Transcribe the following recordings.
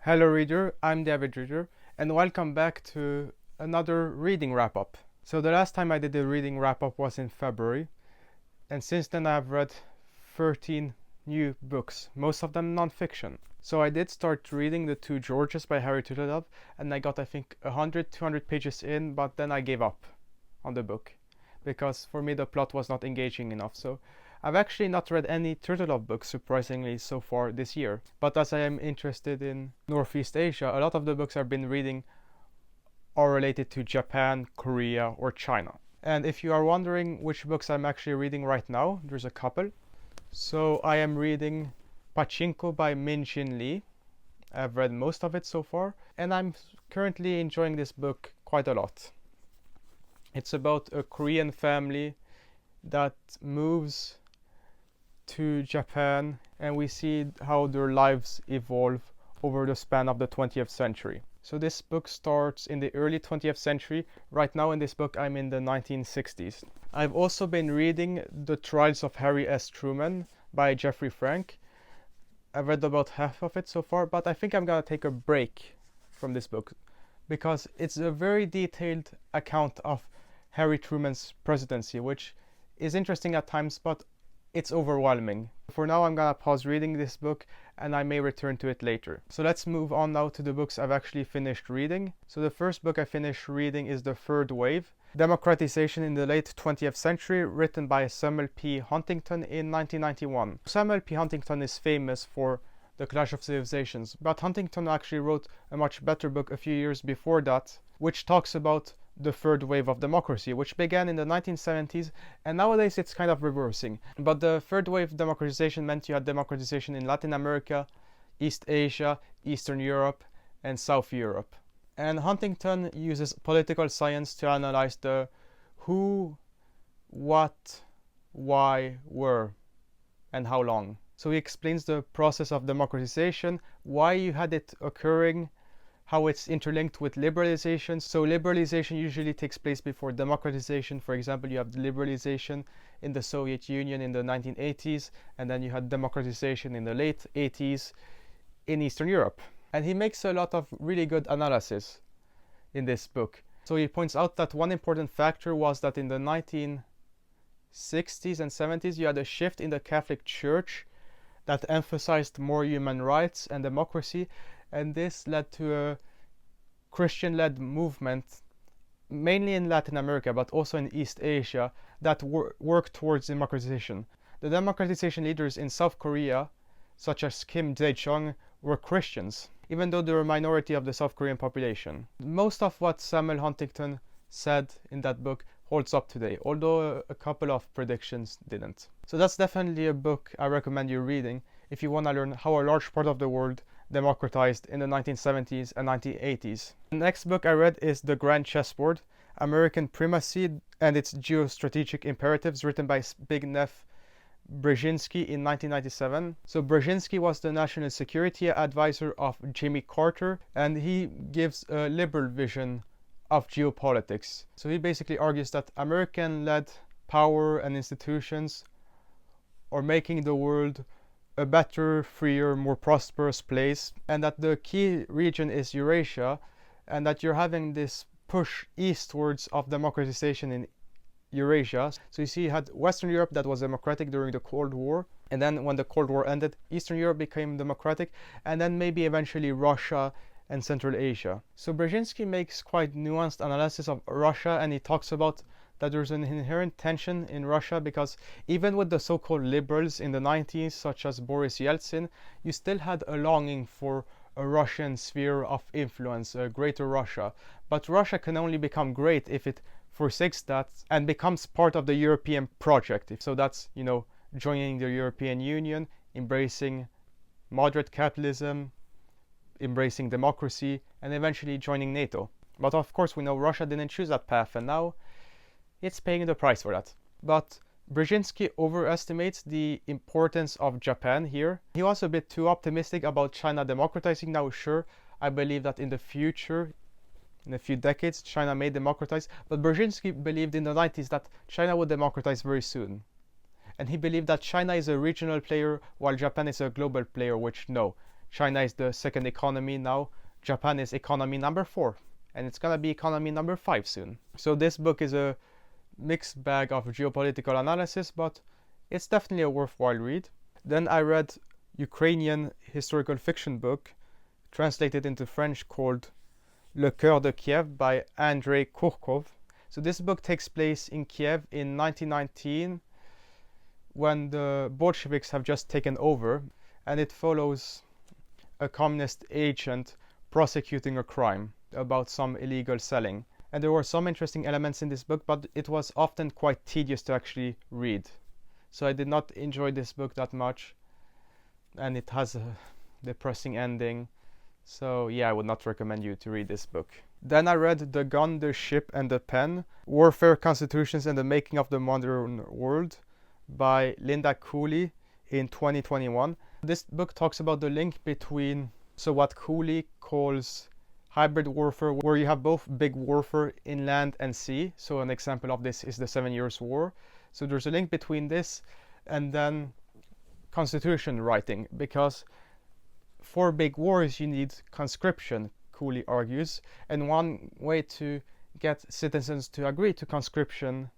Hello reader, I'm the Avid reader, and welcome back to another reading wrap-up. So the last time I did a reading wrap-up was in February, and since then I've read 13 new books, most of them non-fiction. So I did start reading The Two Georges by Harry Turtledove, and I got I think 100-200 pages in, but then I gave up on the book because for me the plot was not engaging enough. So I've actually not read any Turtledove books, surprisingly, so far this year. But as I am interested in Northeast Asia, a lot of the books I've been reading are related to Japan, Korea, or China. And if you are wondering which books I'm actually reading right now, there's a couple. So I am reading Pachinko by Min Jin Lee. I've read most of it so far, and I'm currently enjoying this book quite a lot. It's about a Korean family that moves to Japan, and we see how their lives evolve over the span of the 20th century. So this book starts in the early 20th century. Right now in this book I'm in the 1960s. I've also been reading The Trials of Harry S. Truman by Jeffrey Frank. I've read about half of it so far, but I think I'm gonna take a break from this book because it's a very detailed account of Harry Truman's presidency, which is interesting at times, but it's overwhelming. For now I'm gonna pause reading this book and I may return to it later. So let's move on now to the books I've actually finished reading. So the first book I finished reading is The Third Wave, Democratization in the Late 20th Century, written by Samuel P. Huntington in 1991. Samuel P. Huntington is famous for The Clash of Civilizations, but Huntington actually wrote a much better book a few years before that, which talks about the third wave of democracy, which began in the 1970s, and nowadays it's kind of reversing. But the third wave democratization meant you had democratization in Latin America, East Asia, Eastern Europe, and South Europe. And Huntington uses political science to analyze the who, what, why, where, and how long. So he explains the process of democratization, why you had it occurring, how it's interlinked with liberalization. So liberalization usually takes place before democratization. For example, you have liberalization in the Soviet Union in the 1980s, and then you had democratization in the late 80s in Eastern Europe. And he makes a lot of really good analysis in this book. So he points out that one important factor was that in the 1960s and 70s you had a shift in the Catholic Church that emphasized more human rights and democracy, and this led to a Christian-led movement, mainly in Latin America, but also in East Asia, that worked towards democratization. The democratization leaders in South Korea, such as Kim Dae-jung, were Christians, even though they were a minority of the South Korean population. Most of what Samuel Huntington said in that book holds up today, although a couple of predictions didn't. So that's definitely a book I recommend you reading if you want to learn how a large part of the world democratized in the 1970s and 1980s. The next book I read is The Grand Chessboard, American Primacy and Its Geostrategic Imperatives, written by Zbigniew Brzezinski in 1997. So Brzezinski was the national security advisor of Jimmy Carter, and he gives a liberal vision of geopolitics. So he basically argues that American-led power and institutions are making the world a better, freer, more prosperous place, and that the key region is Eurasia, and that you're having this push eastwards of democratization in Eurasia. So you see, you had Western Europe that was democratic during the Cold War, and then when the Cold War ended, Eastern Europe became democratic, and then maybe eventually Russia and Central Asia. So Brzezinski makes quite nuanced analysis of Russia, and he talks about that there's an inherent tension in Russia because even with the so-called liberals in the 90s, such as Boris Yeltsin, you still had a longing for a Russian sphere of influence, a greater Russia. But Russia can only become great if it forsakes that and becomes part of the European project. So that's, joining the European Union, embracing moderate capitalism, embracing democracy, and eventually joining NATO. But of course we know Russia didn't choose that path, and now it's paying the price for that. But Brzezinski overestimates the importance of Japan here. He was a bit too optimistic about China democratizing. Now, sure, I believe that in the future, in a few decades, China may democratize, but Brzezinski believed in the 90s that China would democratize very soon. And he believed that China is a regional player while Japan is a global player, which no. China is the second economy now. Japan is economy number 4, and it's gonna be economy number 5 soon. So this book is a mixed bag of geopolitical analysis, but it's definitely a worthwhile read. Then I read Ukrainian historical fiction book translated into French called Le Cœur de Kiev by Andrei Kurkov. So this book takes place in Kiev in 1919 when the Bolsheviks have just taken over, and it follows a communist agent prosecuting a crime about some illegal selling. And there were some interesting elements in this book, but it was often quite tedious to actually read. So I did not enjoy this book that much, and it has a depressing ending. So yeah, I would not recommend you to read this book. Then I read The Gun, the Ship, and the Pen, Warfare, Constitutions, and the Making of the Modern World by Linda Cooley in 2021. This book talks about the link between, so what Cooley calls hybrid warfare, where you have both big warfare in land and sea. So an example of this is the 7 Years' War. So there's a link between this and then constitution writing, because for big wars you need conscription, Cooley argues, and one way to get citizens to agree to conscription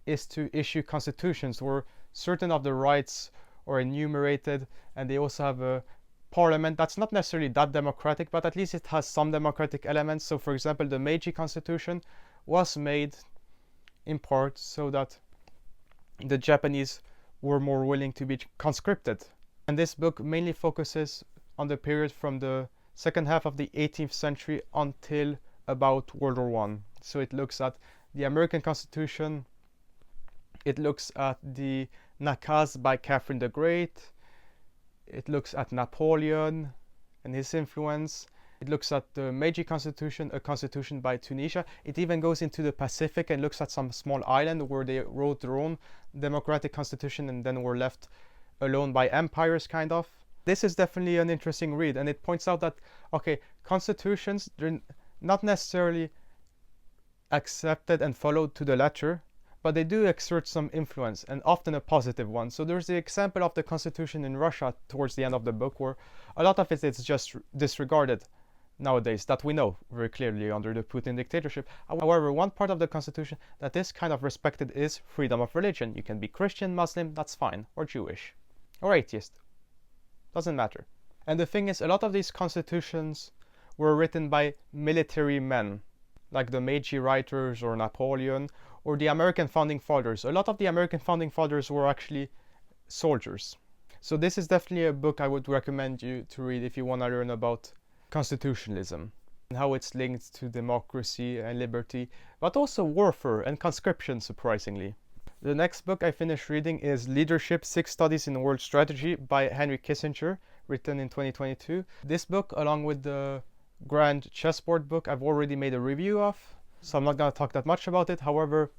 is to issue constitutions where certain of the rights are enumerated, and they also have a parliament that's not necessarily that democratic, but at least it has some democratic elements. So for example, the Meiji Constitution was made in part so that the Japanese were more willing to be conscripted. And this book mainly focuses on the period from the second half of the 18th century until about World War I. So it looks at the American Constitution, it looks at the Nakaz by Catherine the Great, it looks at Napoleon and his influence, it looks at the Meiji Constitution, a constitution by Tunisia. It even goes into the Pacific and looks at some small island where they wrote their own democratic constitution and then were left alone by empires, kind of. This is definitely an interesting read, and it points out that, okay, constitutions, they're not necessarily accepted and followed to the letter, but they do exert some influence, and often a positive one. So there's the example of the constitution in Russia towards the end of the book, where a lot of it is just disregarded nowadays, that we know very clearly under the Putin dictatorship. However, one part of the constitution that is kind of respected is freedom of religion. You can be Christian, Muslim, that's fine, or Jewish, or atheist. Doesn't matter. And the thing is, a lot of these constitutions were written by military men, like the Meiji writers or Napoleon or the American founding fathers. A lot of the American founding fathers were actually soldiers. So this is definitely a book I would recommend you to read if you want to learn about constitutionalism and how it's linked to democracy and liberty, but also warfare and conscription, surprisingly. The next book I finished reading is Leadership: 6 Studies in World Strategy by Henry Kissinger, written in 2022. This book, along with the Grand Chessboard book, I've already made a review of, so I'm not going to talk that much about it. However,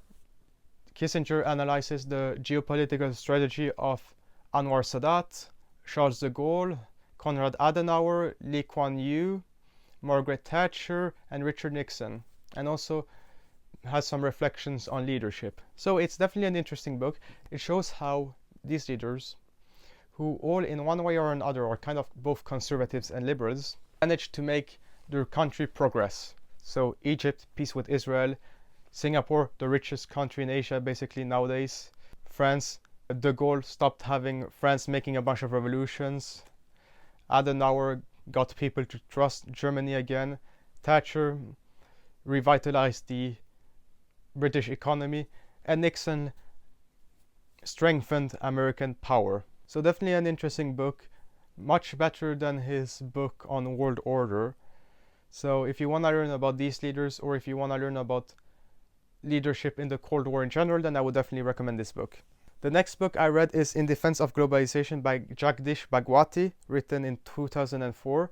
Kissinger analyzes the geopolitical strategy of Anwar Sadat, Charles de Gaulle, Konrad Adenauer, Lee Kuan Yew, Margaret Thatcher, and Richard Nixon, and also has some reflections on leadership. So it's definitely an interesting book. It shows how these leaders, who all in one way or another are kind of both conservatives and liberals, managed to make their country progress. So Egypt, peace with Israel; Singapore, the richest country in Asia basically nowadays; France, de Gaulle stopped having France making a bunch of revolutions; Adenauer got people to trust Germany again; Thatcher revitalized the British economy; and Nixon strengthened American power. So definitely an interesting book, much better than his book on world order. So if you want to learn about these leaders, or if you want to learn about leadership in the Cold War in general, then I would definitely recommend this book. The next book I read is In Defense of Globalization by Jagdish Bhagwati, written in 2004.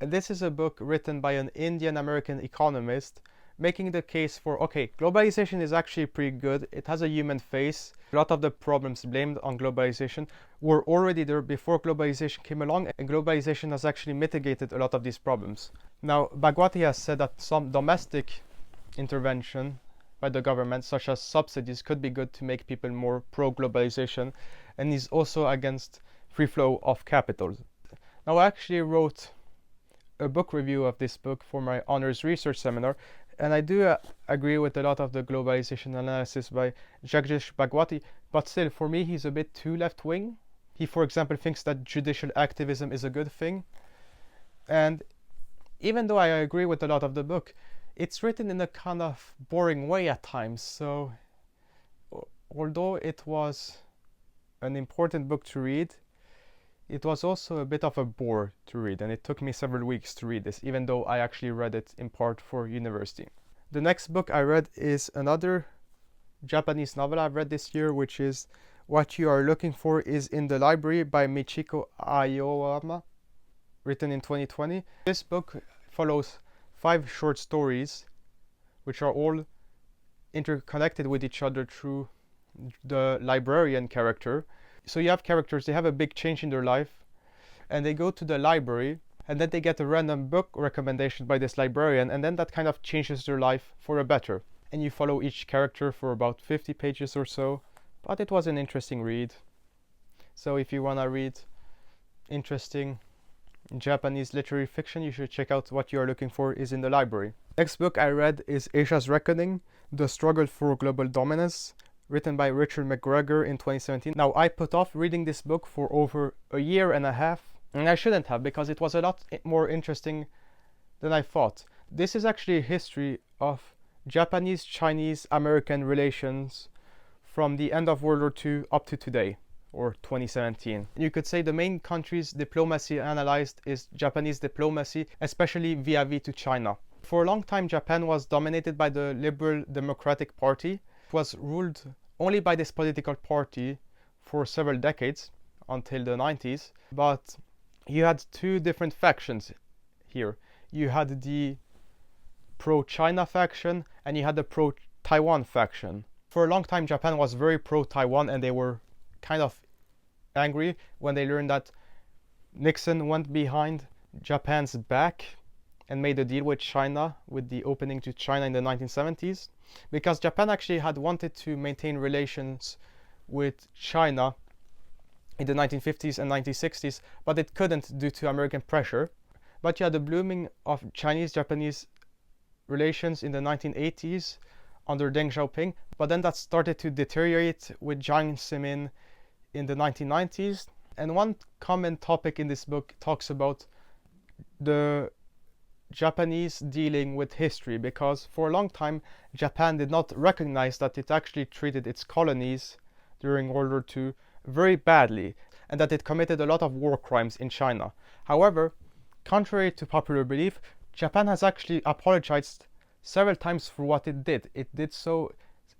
And this is a book written by an Indian American economist, making the case for, okay, globalization is actually pretty good. It has a human face. A lot of the problems blamed on globalization were already there before globalization came along, and globalization has actually mitigated a lot of these problems. Now, Bhagwati has said that some domestic intervention by the government, such as subsidies, could be good to make people more pro-globalization, and he's also against free flow of capital. Now, I actually wrote a book review of this book for my honors research seminar, and I do agree with a lot of the globalization analysis by Jagdish Bhagwati, but still, for me, he's a bit too left-wing. He, for example, thinks that judicial activism is a good thing, and even though I agree with a lot of the book, it's written in a kind of boring way at times. So, although it was an important book to read, it was also a bit of a bore to read, and it took me several weeks to read this, even though I actually read it in part for university. The next book I read is another Japanese novel I've read this year, which is What You Are Looking For Is in the Library by Michiko Aoyama, written in 2020. This book follows 5 short stories, which are all interconnected with each other through the librarian character. So you have characters, they have a big change in their life, and they go to the library, and then they get a random book recommendation by this librarian, and then that kind of changes their life for a better. And you follow each character for about 50 pages or so, but it was an interesting read. So if you want to read interesting Japanese literary fiction, you should check out What You Are Looking For Is in the Library. Next book I read is Asia's Reckoning, The Struggle for Global Dominance, written by Richard McGregor in 2017. Now, I put off reading this book for over a year and a half, and I shouldn't have, because it was a lot more interesting than I thought. This is actually a history of Japanese-Chinese-American relations from the end of World War II up to today, or 2017. You could say the main country's diplomacy analyzed is Japanese diplomacy, especially vis-a-vis to China. For a long time, Japan was dominated by the Liberal Democratic Party. It was ruled only by this political party for several decades, until the 90s. But you had 2 different factions here. You had the pro-China faction, and you had the pro-Taiwan faction. For a long time, Japan was very pro-Taiwan, and they were kind of angry when they learned that Nixon went behind Japan's back and made a deal with China, with the opening to China in the 1970s, because Japan actually had wanted to maintain relations with China in the 1950s and 1960s, but it couldn't due to American pressure. But you had the blooming of Chinese-Japanese relations in the 1980s under Deng Xiaoping, but then that started to deteriorate with Jiang Zemin in the 1990s. And one common topic in this book talks about the Japanese dealing with history, because for a long time Japan did not recognize that it actually treated its colonies during World War II very badly, and that it committed a lot of war crimes in China. However, contrary to popular belief, Japan has actually apologized several times for what it did. It did so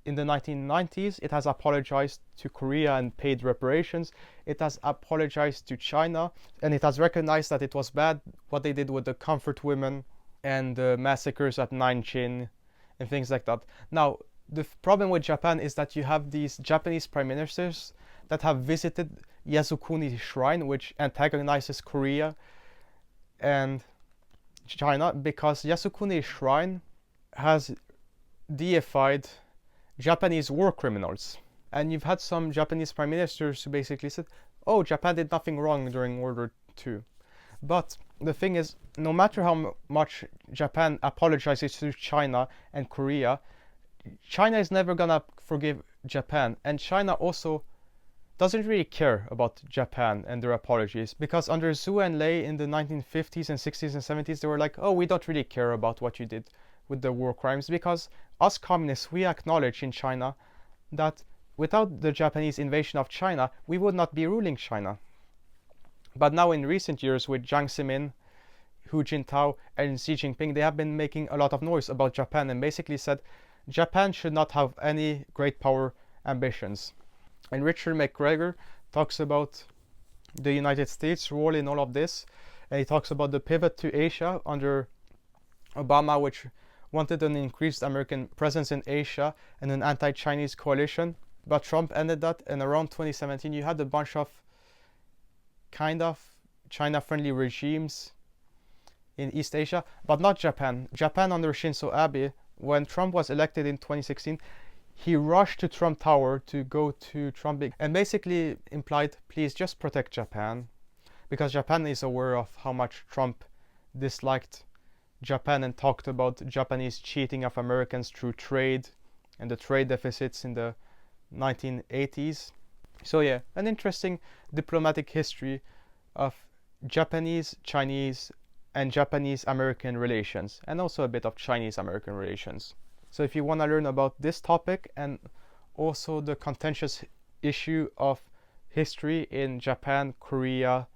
in the 1990s. It has apologized to Korea and paid reparations. It has apologized to China, and it has recognized that it was bad what they did with the comfort women and the massacres at Nanjing and things like that. Now, the problem with Japan is that you have these Japanese prime ministers that have visited Yasukuni Shrine, which antagonizes Korea and China, because Yasukuni Shrine has deified Japanese war criminals. And you've had some Japanese prime ministers who basically said, oh, Japan did nothing wrong during World War II. But the thing is, no matter how much Japan apologizes to China and Korea, China is never gonna forgive Japan. And China also doesn't really care about Japan and their apologies, because under Zhou Enlai in the 1950s and 60s and 70s, they were like, oh, we don't really care about what you did with the war crimes, because us communists, we acknowledge in China that without the Japanese invasion of China, we would not be ruling China. But now in recent years, with Jiang Zemin, Hu Jintao, and Xi Jinping, they have been making a lot of noise about Japan and basically said Japan should not have any great power ambitions. And Richard McGregor talks about the United States' role in all of this, and he talks about the pivot to Asia under Obama, which wanted an increased American presence in Asia and an anti-Chinese coalition. But Trump ended that, and around 2017 you had a bunch of kind of China-friendly regimes in East Asia, but not Japan. Japan under Shinzo Abe, when Trump was elected in 2016, he rushed to Trump Tower to go to Trump and basically implied, please just protect Japan. because Japan is aware of how much Trump disliked Japan and talked about Japanese cheating of Americans through trade and the trade deficits in the 1980s. So yeah, an interesting diplomatic history of Japanese, Chinese, and Japanese-American relations, and also a bit of Chinese-American relations. So if you want to learn about this topic and also the contentious issue of history in Japan, Korea,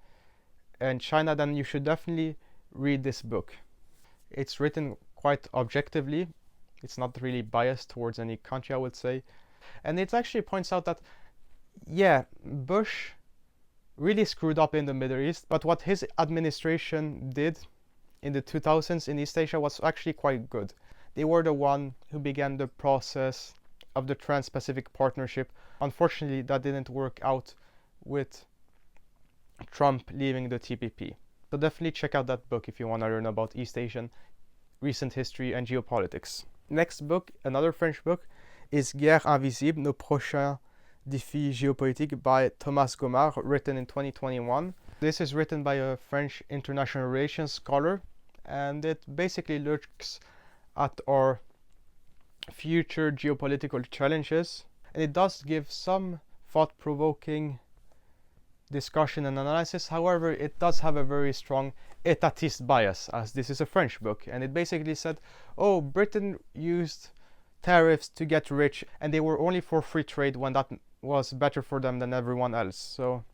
and China, then you should definitely read this book. It's written quite objectively. It's not really biased towards any country, I would say. And it actually points out that, yeah, Bush really screwed up in the Middle East, but what his administration did in the 2000s in East Asia was actually quite good. They were the one who began the process of the Trans-Pacific Partnership. Unfortunately, that didn't work out with Trump leaving the TPP. So definitely check out that book if you want to learn about East Asian recent history and geopolitics. Next book, another French book, is Guerre Invisible, Nos Prochains Défis Géopolitiques by Thomas Gomard, written in 2021. This is written by a French international relations scholar, and it basically looks at our future geopolitical challenges, and it does give some thought-provoking discussion and analysis. However, it does have a very strong etatist bias, as this is a French book, and it basically said, oh, Britain used tariffs to get rich, and they were only for free trade when that was better for them than everyone else. So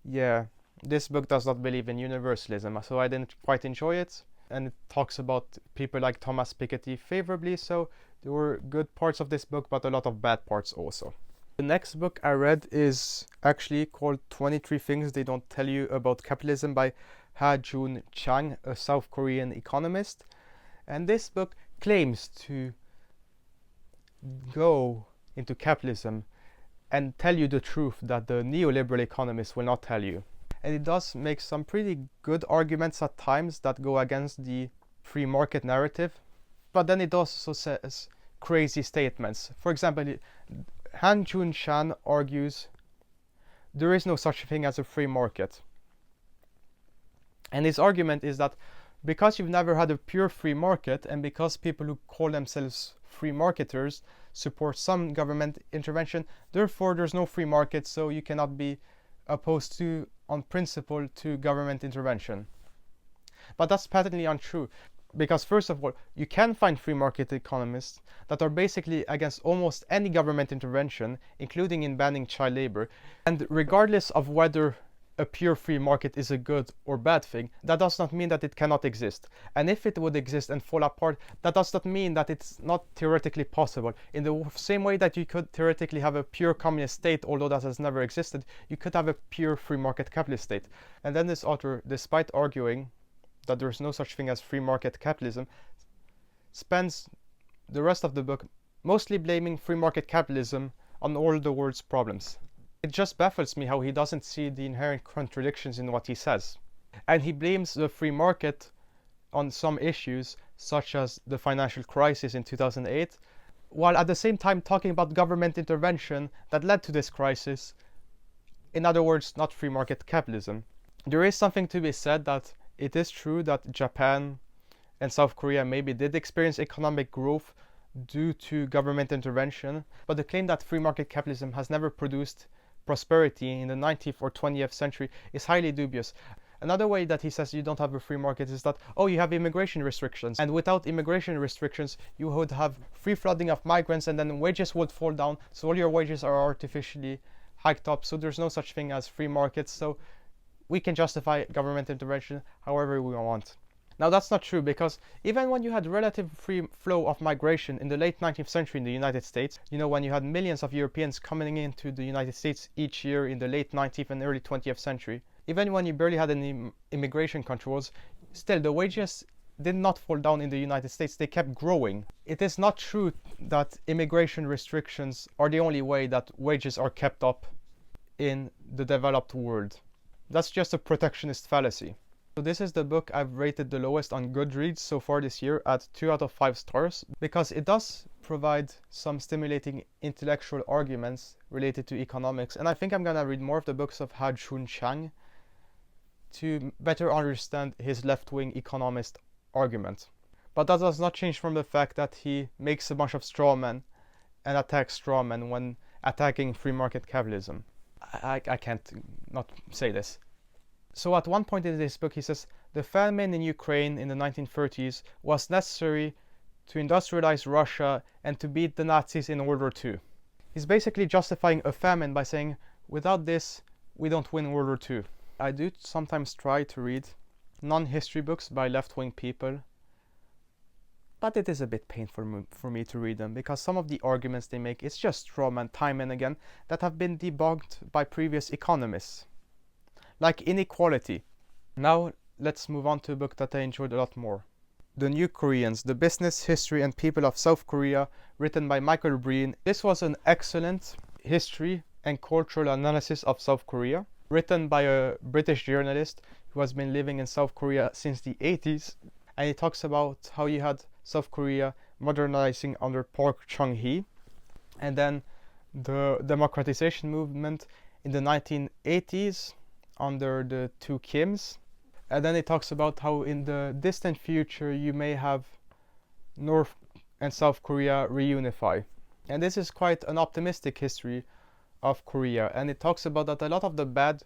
yeah, this book does not believe in universalism, so I didn't quite enjoy it, and it talks about people like Thomas Piketty favorably, so there were good parts of this book, but a lot of bad parts also. The next book I read is actually called 23 Things They Don't Tell You About Capitalism by Ha-Joon Chang, a South Korean economist. And this book claims to go into capitalism and tell you the truth that the neoliberal economists will not tell you. And it does make some pretty good arguments at times that go against the free market narrative. But then it also says crazy statements. For example, Han-Joon Chang argues there is no such thing as a free market. And his argument is that because you've never had a pure free market, and because people who call themselves free marketers support some government intervention, therefore there's no free market, so you cannot be opposed to, on principle, to government intervention. But that's patently untrue. Because first of all, you can find free market economists that are basically against almost any government intervention, including in banning child labor. And regardless of whether a pure free market is a good or bad thing, that does not mean that it cannot exist. And if it would exist and fall apart, that does not mean that it's not theoretically possible. In the same way that you could theoretically have a pure communist state, although that has never existed, you could have a pure free market capitalist state. And then this author, despite arguing that there's no such thing as free market capitalism, spends the rest of the book mostly blaming free market capitalism on all the world's problems. It just baffles me how he doesn't see the inherent contradictions in what he says. And he blames the free market on some issues, such as the financial crisis in 2008, while at the same time talking about government intervention that led to this crisis. In other words, not free market capitalism. There is something to be said that it is true that Japan and South Korea maybe did experience economic growth due to government intervention, but the claim that free market capitalism has never produced prosperity in the 19th or 20th century is highly dubious. Another way that he says you don't have a free market is that, oh, you have immigration restrictions, and without immigration restrictions you would have free flooding of migrants, and then wages would fall down, so all your wages are artificially hiked up, so there's no such thing as free markets, so we can justify government intervention however we want. Now that's not true, because even when you had relative free flow of migration in the late 19th century in the United States, you know, when you had millions of Europeans coming into the United States each year in the late 19th and early 20th century, even when you barely had any immigration controls, still the wages did not fall down in the United States, they kept growing. It is not true that immigration restrictions are the only way that wages are kept up in the developed world. That's just a protectionist fallacy. So this is the book I've rated the lowest on Goodreads so far this year at 2 out of 5 stars, because it does provide some stimulating intellectual arguments related to economics, and I think I'm gonna read more of the books of Ha-Joon Chang to better understand his left-wing economist argument. But that does not change from the fact that he makes a bunch of straw men and attacks straw men when attacking free market capitalism. I can't not say this. So at one point in this book he says, the famine in Ukraine in the 1930s was necessary to industrialize Russia and to beat the Nazis in World War II. He's basically justifying a famine by saying, without this, we don't win World War II. I do sometimes try to read non-history books by left-wing people, but it is a bit painful for me to read them, because some of the arguments they make is just straw man time and again that have been debunked by previous economists, like inequality. Now let's move on to a book that I enjoyed a lot more. The New Koreans, The Business, History and People of South Korea, written by Michael Breen. This was an excellent history and cultural analysis of South Korea, written by a British journalist who has been living in South Korea since the 80s. And it talks about how you had South Korea modernizing under Park Chung-hee, and then the democratization movement in the 1980s under the two Kims. And then it talks about how in the distant future you may have North and South Korea reunify. And this is quite an optimistic history of Korea, and it talks about that a lot of the bad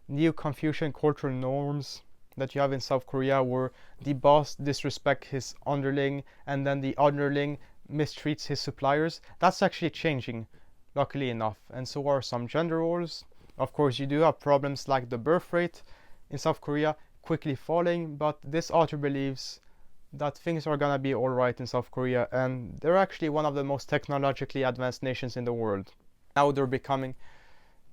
Neo-Confucian cultural norms that you have in South Korea, where the boss disrespects his underling and then the underling mistreats his suppliers, that's actually changing, luckily enough. And so are some gender roles. Of course, you do have problems like the birth rate in South Korea quickly falling, but this author believes that things are gonna be alright in South Korea, and they're actually one of the most technologically advanced nations in the world. Now they're becoming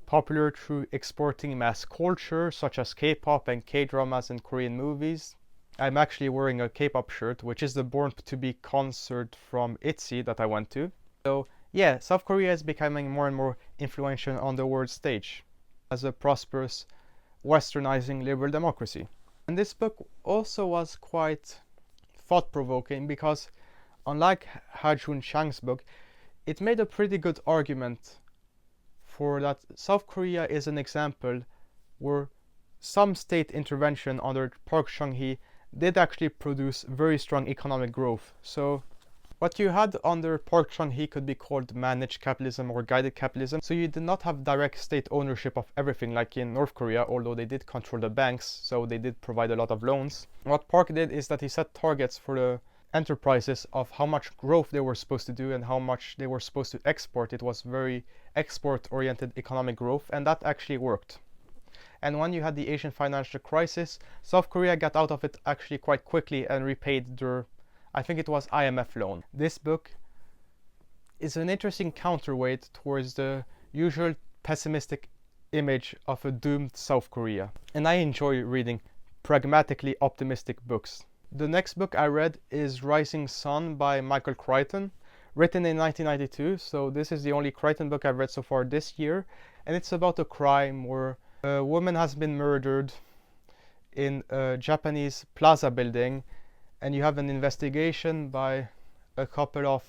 popular through exporting mass culture such as K-pop and K-dramas and Korean movies. I'm actually wearing a K-pop shirt, which is the Born to Be concert from ITZY that I went to. So yeah, South Korea is becoming more and more influential on the world stage as a prosperous, westernizing liberal democracy. And this book also was quite thought-provoking because, unlike Ha-Joon Chang's book, it made a pretty good argument for that South Korea is an example where some state intervention under Park Chung-hee did actually produce very strong economic growth. So what you had under Park Chung-hee could be called managed capitalism or guided capitalism. So you did not have direct state ownership of everything like in North Korea, although they did control the banks, so they did provide a lot of loans. What Park did is that he set targets for the enterprises of how much growth they were supposed to do and how much they were supposed to export. It was very export-oriented economic growth, and that actually worked. And when you had the Asian financial crisis, South Korea got out of it actually quite quickly and repaid their, I think it was IMF loan. This book is an interesting counterweight towards the usual pessimistic image of a doomed South Korea. And I enjoy reading pragmatically optimistic books. The next book I read is Rising Sun by Michael Crichton, written in 1992. So this is the only Crichton book I've read so far this year. And it's about a crime where a woman has been murdered in a Japanese plaza building. And you have an investigation by a couple of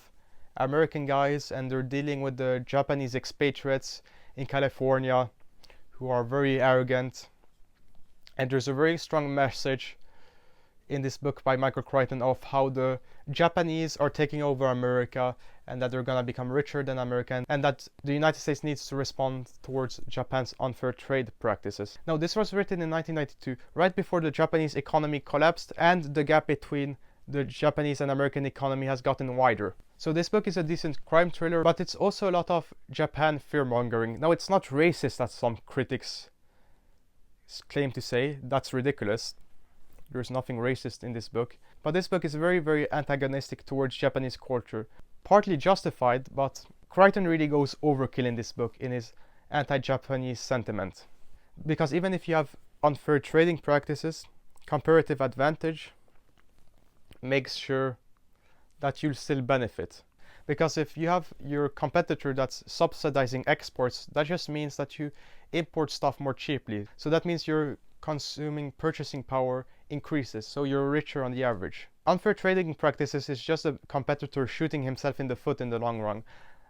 American guys, and they're dealing with the Japanese expatriates in California who are very arrogant. And there's a very strong message in this book by Michael Crichton of how the Japanese are taking over America and that they're gonna become richer than America, and that the United States needs to respond towards Japan's unfair trade practices. Now, this was written in 1992, right before the Japanese economy collapsed and the gap between the Japanese and American economy has gotten wider. So this book is a decent crime thriller, but it's also a lot of Japan fear-mongering. Now, it's not racist as some critics claim to say. That's ridiculous. There's nothing racist in this book. But this book is very, very antagonistic towards Japanese culture. Partly justified, but Crichton really goes overkill in this book in his anti-Japanese sentiment. Because even if you have unfair trading practices, comparative advantage makes sure that you'll still benefit. Because if you have your competitor that's subsidizing exports, that just means that you import stuff more cheaply. So that means your consuming purchasing power increases, so you're richer on the average. Unfair trading practices is just a competitor shooting himself in the foot in the long run,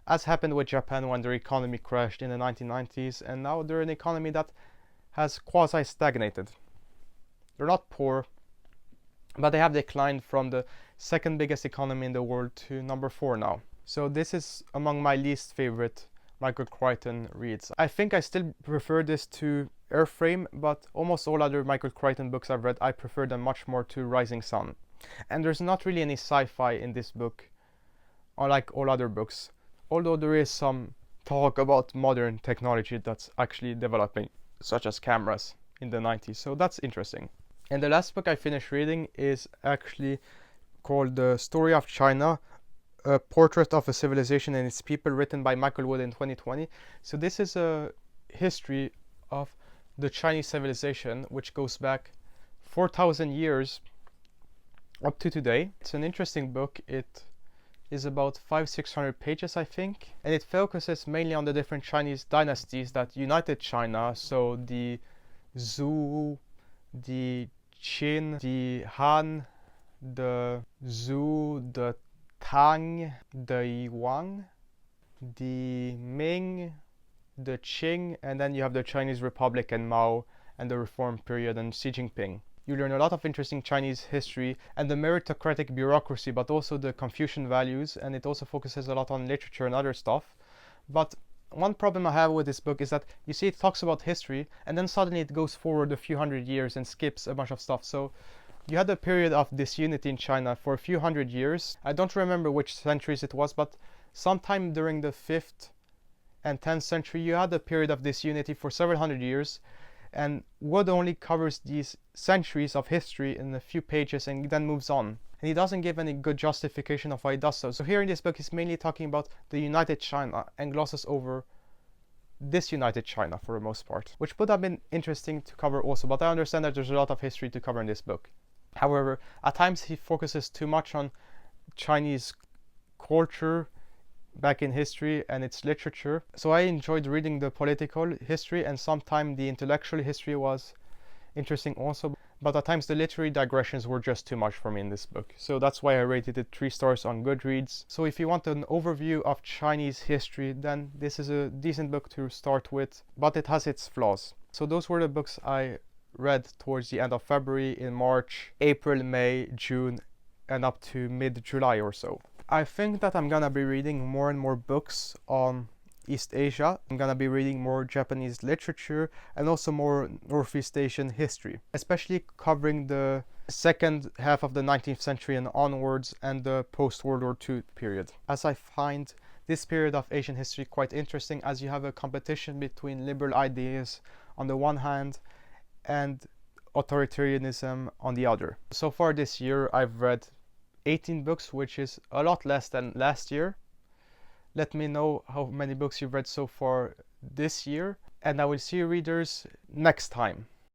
as happened with Japan when their economy crashed in the 1990s, and now they're an economy that has quasi-stagnated. They're not poor, but they have declined from the second biggest economy in the world to number 4 now. So this is among my least favorite Michael Crichton reads. I think I still prefer this to Airframe, but almost all other Michael Crichton books I've read, I prefer them much more to Rising Sun. And there's not really any sci-fi in this book, unlike all other books, although there is some talk about modern technology that's actually developing, such as cameras in the 90s, so that's interesting. And the last book I finished reading is actually called The Story of China, a portrait of a civilization and its people, written by Michael Wood in 2020. So this is a history of the Chinese civilization, which goes back 4,000 years up to today. It's an interesting book. It is about 500-600 pages, I think, and it focuses mainly on the different Chinese dynasties that united China. So the Zhou, the Qin, the Han, the Zhou, the Tang, the Yuan, the Ming, the Qing, and then you have the Chinese Republic and Mao and the Reform period and Xi Jinping. You learn a lot of interesting Chinese history and the meritocratic bureaucracy, but also the Confucian values, and it also focuses a lot on literature and other stuff. But one problem I have with this book is that you see it talks about history and then suddenly it goes forward a few hundred years and skips a bunch of stuff. So you had a period of disunity in China for a few hundred years. I don't remember which centuries it was, but sometime during the 5th and 10th century you had a period of disunity for several hundred years, and Wood only covers these centuries of history in a few pages and then moves on. And he doesn't give any good justification of why he does so. So here in this book he's mainly talking about the united China and glosses over disunited China for the most part, which would have been interesting to cover also, but I understand that there's a lot of history to cover in this book. However, at times he focuses too much on Chinese culture back in history and its literature. So I enjoyed reading the political history, and sometimes the intellectual history was interesting also, but at times the literary digressions were just too much for me in this book. So that's why I rated it 3 stars on Goodreads. So if you want an overview of Chinese history, then this is a decent book to start with, but it has its flaws. So those were the books I read towards the end of February, in March, April, May, June, and up to mid-July or so. I think that I'm gonna be reading more and more books on East Asia. I'm gonna be reading more Japanese literature and also more Northeast Asian history, especially covering the second half of the 19th century and onwards and the post-World War II period, as I find this period of Asian history quite interesting, as you have a competition between liberal ideas on the one hand and authoritarianism on the other. So far this year I've read 18 books, which is a lot less than last year. Let me know how many books you've read so far this year, and I will see you readers next time.